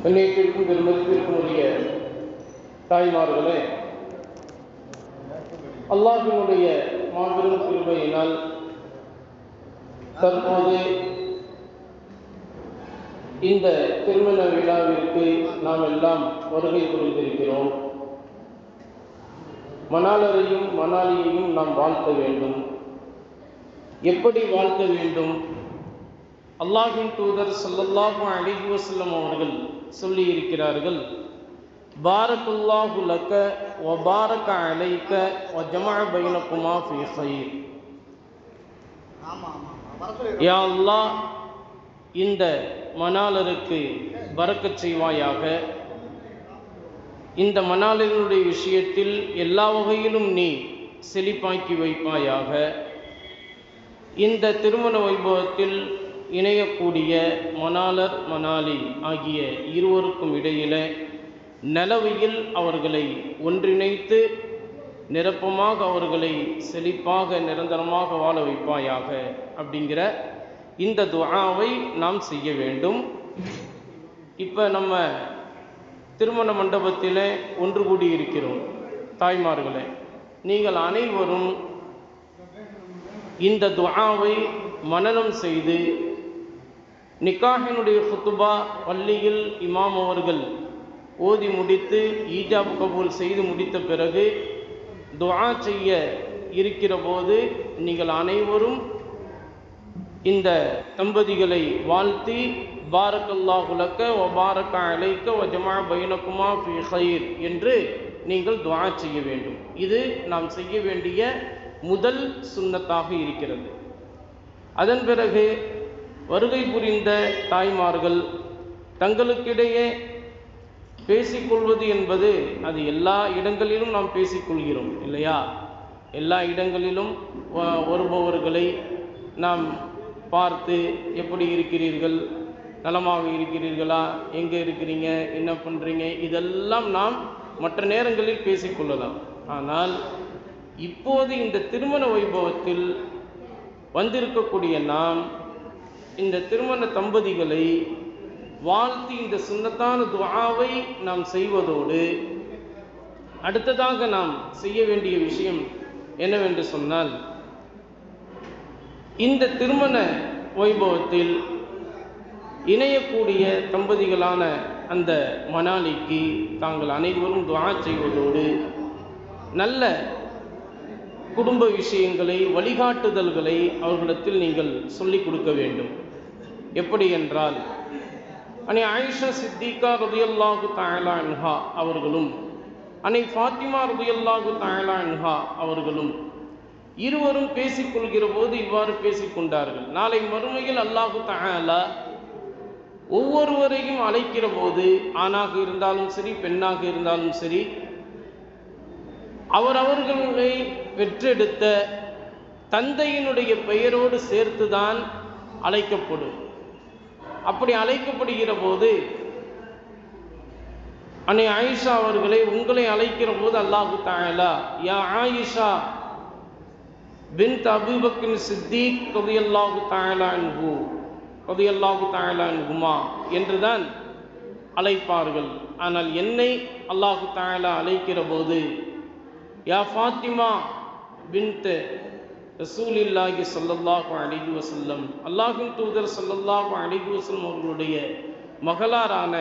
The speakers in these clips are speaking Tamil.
கண்ணியத்திற்கும் பெருமதிப்பிற்கும் உரிய தாய்மார்களே, அல்லாஹ்வினுடைய மாபெரும் கிருபையினால் தற்போது இந்த திருமண விழாவிற்கு நாம் எல்லாம் வருகை புரிந்திருக்கிறோம். மணாளரையும் மணாலியையும் நாம் வாழ்த்த வேண்டும். எப்படி வாழ்த்த வேண்டும்? அல்லாஹ்வின் தூதர் ஸல்லல்லாஹு அலைஹி வஸல்லம் அவர்கள் சொல்லி இருக்கிறார்கள், பாரக்குல்லாஹு லக வ பாரக அலைக வ ஜமஅ பைனகுமா ஃபீ கைர். யா அல்லாஹ், இந்த மணாளருக்கு பரக்கத் செய்வாயாக. இந்த மணாளரினுடைய விஷயத்தில் எல்லா வகையிலும் நீ செழிப்பாக்கி வைப்பாயாக. இந்த திருமண வைபவத்தில் இணையக்கூடிய மணாளர் மணாலி ஆகிய இருவருக்கும் இடையில நிலவையில் அவர்களை ஒன்றிணைத்து நிரப்பமாக அவர்களை செழிப்பாக நிரந்தரமாக வாழ வைப்பாயாக அப்படிங்கிற இந்த துஆவை நாம் செய்ய வேண்டும். இப்போ நம்ம திருமண மண்டபத்தில் ஒன்று கூடி இருக்கிறோம். தாய்மார்களே, நீங்கள் அனைவரும் இந்த துஆவை மனனம் செய்து நிக்காஹினுடைய குத்துபா பள்ளியில் இமாம் அவர்கள் ஓதி முடித்து ஈஜாப் கபூல் செய்து முடித்த பிறகு துஆ செய்ய இருக்கிற போது நீங்கள் அனைவரும் இந்த தம்பதிகளை வாழ்த்தி பாரக்கல்லாஹு லக வ பாரக அலைக வ ஜமஅ பைனகுமா ஃபீ கைர் என்று நீங்கள் துஆ செய்ய வேண்டும். இது நாம் செய்ய வேண்டிய முதல் சுன்னத்தாக இருக்கிறது. அதன் பிறகு வருகை புரிந்த தாய்மார்கள் தங்களுக்கிடையே பேசிக்கொள்வது என்பது அது எல்லா இடங்களிலும் நாம் பேசிக்கொள்கிறோம் இல்லையா? எல்லா இடங்களிலும் வருபவர்களை நாம் பார்த்து எப்படி இருக்கிறீர்கள், நலமாக இருக்கிறீர்களா, எங்கே இருக்கிறீங்க, என்ன பண்ணுறீங்க, இதெல்லாம் நாம் மற்ற நேரங்களில் பேசிக்கொள்ளலாம். ஆனால் இப்போது இந்த திருமண வைபவத்தில் வந்திருக்கக்கூடிய நாம் இந்த திருமண தம்பதிகளை வாழ்த்தி இந்த சுன்னத்தான துஆவை நாம் செய்வதோடு அடுத்ததாக நாம் செய்ய வேண்டிய விஷயம் என்னவென்று சொன்னால், இந்த திருமண வைபவத்தில் இணையக்கூடிய தம்பதிகளான அந்த மணாலிக்கு தாங்கள் அனைவரும் துஆ செய்வதோடு நல்ல குடும்ப விஷயங்களை வழிகாட்டுதல்களை அவர்களிடத்தில் நீங்கள் சொல்லிக் கொடுக்க வேண்டும். எப்படி என்றால், அன்னை ஆயிஷா சித்திகா ரலியல்லாஹு தஆலா அன்ஹா அவர்களும் அன்னை ஃபாத்திமா ரலியல்லாஹு தஆலா அன்ஹா அவர்களும் இருவரும் பேசிக்கொள்கிற போது இவ்வாறு பேசிக்கொண்டார்கள். நாளை மறுமையில் அல்லாஹு தஆலா ஒவ்வொருவரையும் அழைக்கிற போது ஆணாக இருந்தாலும் சரி பெண்ணாக இருந்தாலும் சரி அவர்களை பெற்றெடுத்த தந்தையினுடைய பெயரோடு சேர்த்துதான் அழைக்கப்படும். அப்படி அழைக்கப்படுகிற போது அன்னை ஆயிஷா அவர்களை உங்களை அழைக்கிற போது அல்லாஹு தஆலா யா ஆயிஷா பின்த் அபூபக்கர் சித்திக் ரலியல்லாஹு தஆலா அன்ஹு ரலியல்லாஹு தஆலா அன்ஹுமா என்றுதான் அழைப்பார்கள். ஆனால் என்னை அல்லாஹு தஆலா அழைக்கிற போது யா ஃபாத்திமா பின்த் ரசூலில்லாஹி ஸல்லல்லாஹு அலைஹி வஸல்லம், அல்லாஹ்வின் தூதர் ஸல்லல்லாஹு அலைஹி வஸல்லம் அவர்களுடைய மகளாரான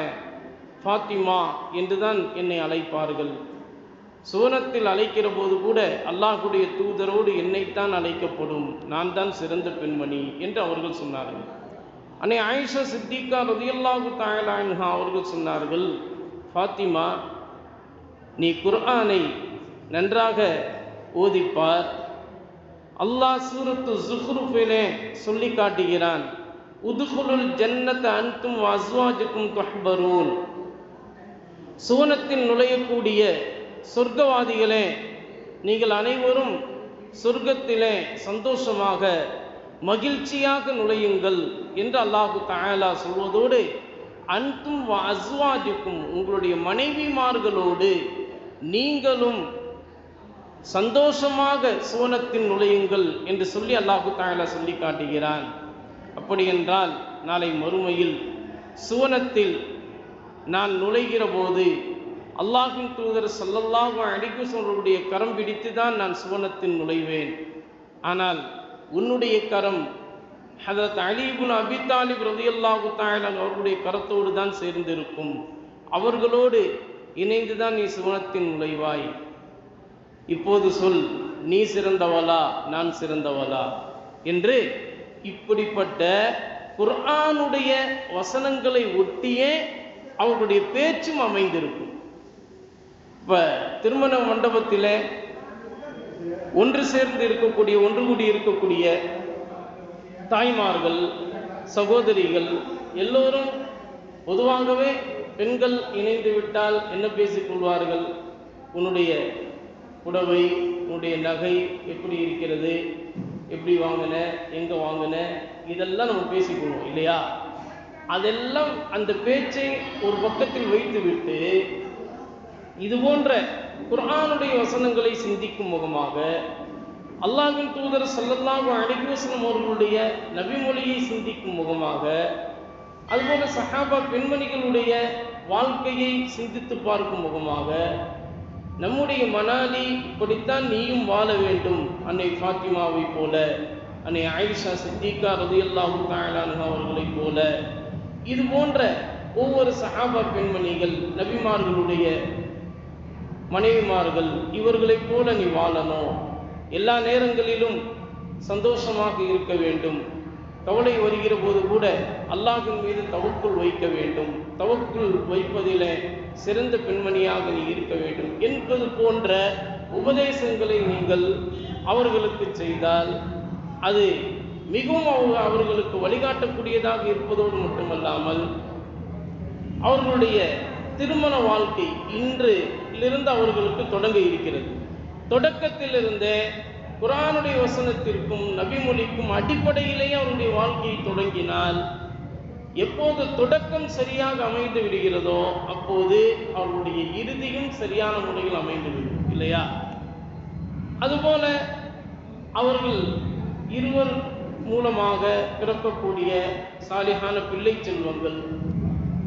ஃபாத்திமா என்றுதான் என்னை அழைப்பார்கள். சுவனத்தில் அழைக்கிற போது கூட அல்லாஹ்வுடைய தூதரோடு என்னைத்தான் அழைக்கப்படும், நான் தான் சிறந்த பெண்மணி என்று அவர்கள் சொன்னார்கள். அன்னை ஆயிஷா சித்திகா ரலியல்லாஹு தஆலா அன்ஹா அவர்கள் சொன்னார்கள், ஃபாத்திமா, நீ குர்ஆனை நன்றாக ஓதிப்பார். அல்லாஹ் சூரத்து ஸுஹ்ருஃபிலே சொல்லி காட்டுகிறான், உதுகுலுல் ஜன்னத அன்தும் வ அஸ்வாஜுக்கும் துஹ்பரூன். சுவனத்தில் நுழையக்கூடிய சொர்க்கவாதிகளே, நீங்கள் அனைவரும் சொர்க்கத்திலே சந்தோஷமாக மகிழ்ச்சியாக நுழையுங்கள் என்று அல்லாஹு தஆலா சொல்வதோடு அன்தும் வ அஸ்வாஜுக்கும், உங்களுடைய மனைவிமார்களோடு நீங்களும் சந்தோஷமாக சுவனத்தில் நுழையுங்கள் என்று சொல்லி அல்லாஹு தஆலா சொல்லி காட்டுகிறான். அப்படி என்றால் நாளை மறுமையில் சுவனத்தில் நான் நுழைகிற போது அல்லாஹ்வின் தூதர் ஸல்லல்லாஹு அலைஹி வஸல்லம் கரம் பிடித்து தான் நான் சுவனத்தில் நுழைவேன். ஆனால் உன்னுடைய கரம் ஹதரத் அலி இப்னு அபி தாலிப் ரலியல்லாஹு தஆலா அவர்களுடைய கரத்தோடு தான் சேர்ந்திருக்கும். அவர்களோடு இணைந்து தான் நீ சுவனத்தில் நுழைவாய். இப்போது சொல், நீ சிறந்தவளா நான் சிறந்தவளா என்று. இப்படிப்பட்ட குர்ஆனுடைய வசனங்களை ஒட்டியே அவர்களுடைய பேச்சும் அமைந்திருக்கும். இப்போ திருமண மண்டபத்தில் ஒன்று சேர்ந்து இருக்கக்கூடிய, ஒன்று கூடி இருக்கக்கூடிய தாய்மார்கள், சகோதரிகள் எல்லோரும் பொதுவாகவே பெண்கள் இணைந்து விட்டால் என்ன பேசிக்கொள்வார்கள்? உன்னுடைய புடவை, உன்னுடைய நகை எப்படி இருக்கிறது, எப்படி வாங்கின, எங்கே வாங்கின, இதெல்லாம் நம்ம பேசிக்கொள்வோம் இல்லையா? அதெல்லாம் அந்த பேச்சை ஒரு பக்கத்தில் வைத்துவிட்டு இது போன்ற குர்ஆனுடைய வசனங்களை சிந்திக்கும் முகமாக, அல்லாஹ்வின் தூதர் ஸல்லல்லாஹு அலைஹி வஸல்லம் அவர்களுடைய நபிமொழியை சிந்திக்கும் முகமாக, அதுபோல சஹாபா பெண்மணிகளுடைய வாழ்க்கையை சிந்தித்து பார்க்கும் முகமாக, நம்முடைய மனாலி இப்படித்தான் நீயும் வாழ வேண்டும், அன்னை ஃபாத்திமாவை போல, அன்னை ஆயிஷா சித்திகா ரலியல்லாஹு தஆலா அன்ஹா அவர்களைப் போல, இது போன்ற ஒவ்வொரு சஹாபா பெண்மணிகள், நபிமார்களுடைய மனைவிமார்கள், இவர்களைப் போல நீ வாழணும். எல்லா நேரங்களிலும் சந்தோஷமாக இருக்க வேண்டும். கவலை வருகிற போது கூட அல்லாஹ்வின் மீது தவக்குல் வைக்க வேண்டும். தவக்குல் வைப்பதில் சிறந்த பெண்மணியாக நீ இருக்க வேண்டும் என்பது போன்ற உபதேசங்களை நீங்கள் அவர்களுக்கு செய்தால் அது மிகவும் அவர்களுக்கு வழிகாட்டக்கூடியதாக இருப்பதோடு மட்டுமல்லாமல், அவர்களுடைய திருமண வாழ்க்கை இன்றிலிருந்து அவர்களுக்கு தொடங்க இருக்கிறது. தொடக்கத்திலிருந்தே குர்ஆனுடைய வசனத்திற்கும் நபிமொழிக்கும் அடிப்படையிலேயே அவருடைய வாழ்க்கையை தொடங்கினால், எப்போது தொடக்கம் சரியாக அமைந்து விடுகிறதோ அப்போது அவருடைய இறுதியும் சரியான முறையில் அமைந்துவிடும் இல்லையா? அதுபோல அவர்கள் இருவர் மூலமாக பிறக்கக்கூடிய சாலிஹான பிள்ளை செல்வங்கள்,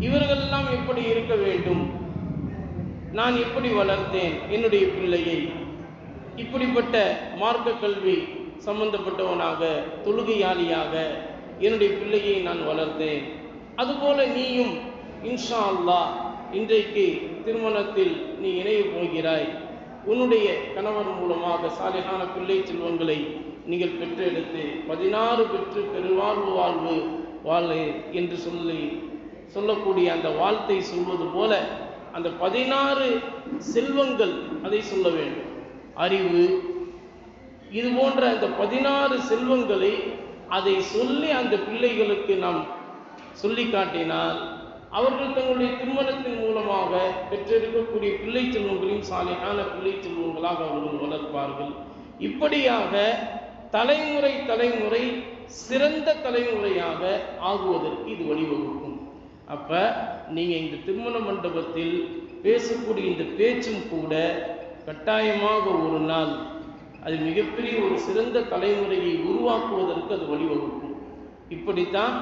இவர்களெல்லாம் எப்படி இருக்க வேண்டும், நான் எப்படி வளர்த்தேன் என்னுடைய பிள்ளையை, இப்படிப்பட்ட மார்க்க கல்வி சம்பந்தப்பட்டவனாக, தொழுகையாளியாக என்னுடைய பிள்ளையை நான் வளர்த்தேன். அதுபோல நீயும் இன்ஷா அல்லாஹ் இன்றைக்கு திருமணத்தில் நீ இணைய போகிறாய். உன்னுடைய கணவர் மூலமாக சாலிஹான பிள்ளை செல்வங்களை நீங்கள் பெற்றெடுத்து 16 பெற்று பெருவாழ்வு வாழ்வு வாழ்வு என்று சொல்லக்கூடிய அந்த வாழ்த்தை சொல்வது போல அந்த 16 செல்வங்கள் அதை சொல்ல வேண்டும். அறிவு, இது போன்ற அந்த 16 செல்வங்களை அதை சொல்லி அந்த பிள்ளைகளுக்கு நாம் சொல்லி காட்டினால் அவர்கள் தங்களுடைய திருமணத்தின் மூலமாக பெற்றிருக்கக்கூடிய பிள்ளை செல்வங்களையும் சாலிஹான பிள்ளை செல்வங்களாக அவர்கள் வளர்ப்பார்கள். இப்படியாக தலைமுறை தலைமுறை சிறந்த தலைமுறையாக ஆகுவதற்கு இது வழிவகுக்கும். அப்ப நீங்க இந்த திருமண மண்டபத்தில் பேசக்கூடிய இந்த பேச்சும் கூட கட்டாயமாக ஒரு நாள் அது மிகப்பெரிய ஒரு சிறந்த தலைமுறையை உருவாக்குவதற்கு அது வழிவகுக்கும். இப்படித்தான்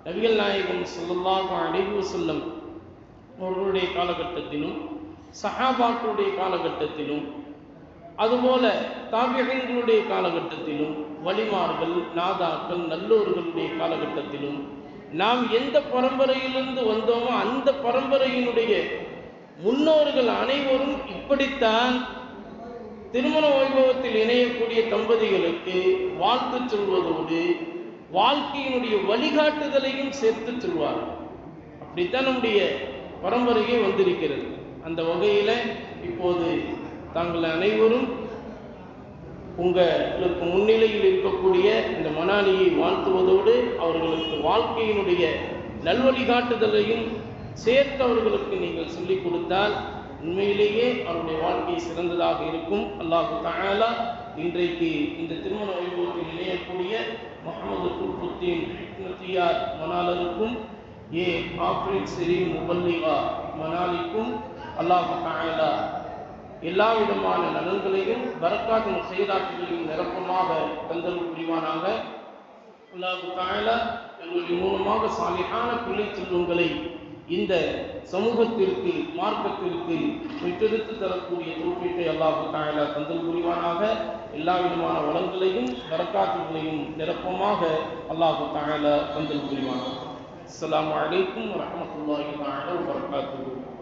நபிகள் நாயகம் ஸல்லல்லாஹு அலைஹி வஸல்லம் அவர்களுடைய காலகட்டத்திலும், சஹாபாக்களுடைய காலகட்டத்திலும், அதுபோல தாபிஈன்களுடைய காலகட்டத்திலும், வலிமார்கள், நாதாக்கள், நல்லோர்களுடைய காலகட்டத்திலும், நாம் எந்த பரம்பரையிலிருந்து வந்தோமோ அந்த பரம்பரையினுடைய முன்னோர்கள் அனைவரும் இப்படித்தான் திருமண வைபவத்தில் இணையக்கூடிய தம்பதிகளுக்கு வாழ்த்து சொல்வதோடு வாழ்க்கையினுடைய வழிகாட்டுதலையும் சேர்த்து சொல்வார்கள். அப்படித்தான் நம்முடைய பரம்பரையே வந்திருக்கிறது. அந்த வகையில் இப்போது தாங்கள் அனைவரும் உங்களுக்கு முன்னிலையில் இருக்கக்கூடிய இந்த மனாலியை வாழ்த்துவதோடு அவர்களுக்கு வாழ்க்கையினுடைய நல்வழிகாட்டுதலையும் சேர்த்து அவர்களுக்கு நீங்கள் சொல்லிக் கொடுத்தால் உண்மையிலேயே அவருடைய வாழ்க்கை சிறந்ததாக இருக்கும். அல்லாஹ் தஆலா இன்றைக்கு இந்த திருமண வைபவத்தில் இணையக்கூடிய முஹம்மது குல்புத்தீன் ஹிக்மத்தியார் மனாலருக்கும் ஆஃப்ரின் ஷெரீன் முபல்லிகா மனாலிக்கும் அல்லாஹ் தஆலா எல்லா விதமான நலன்களையும் பரக்காத்தும் செய்தாக்குகளையும் நிரப்பமாக தந்தல் புரிவானாக. அல்லாஹ் தஆலா எங்களுடைய மூலமாக சாலிஹான பிள்ளை செல்வங்களை இந்த சமூகத்திற்கு மார்க்கத்திற்கு பெற்றெடுத்து தரக்கூடிய தௌஃபீக்கை அல்லாஹ் தஆலா தந்தல் புரிவானாக. எல்லா விதமான வளங்களையும் பரக்காத்துகளையும் நிரப்பமாக அல்லாஹ் தஆலா தந்தல் புரிவானாக. அஸ்ஸலாமு அலைக்கும் வரஹ்மத்துல்லாஹி தஆலா வபரகாத்துஹு.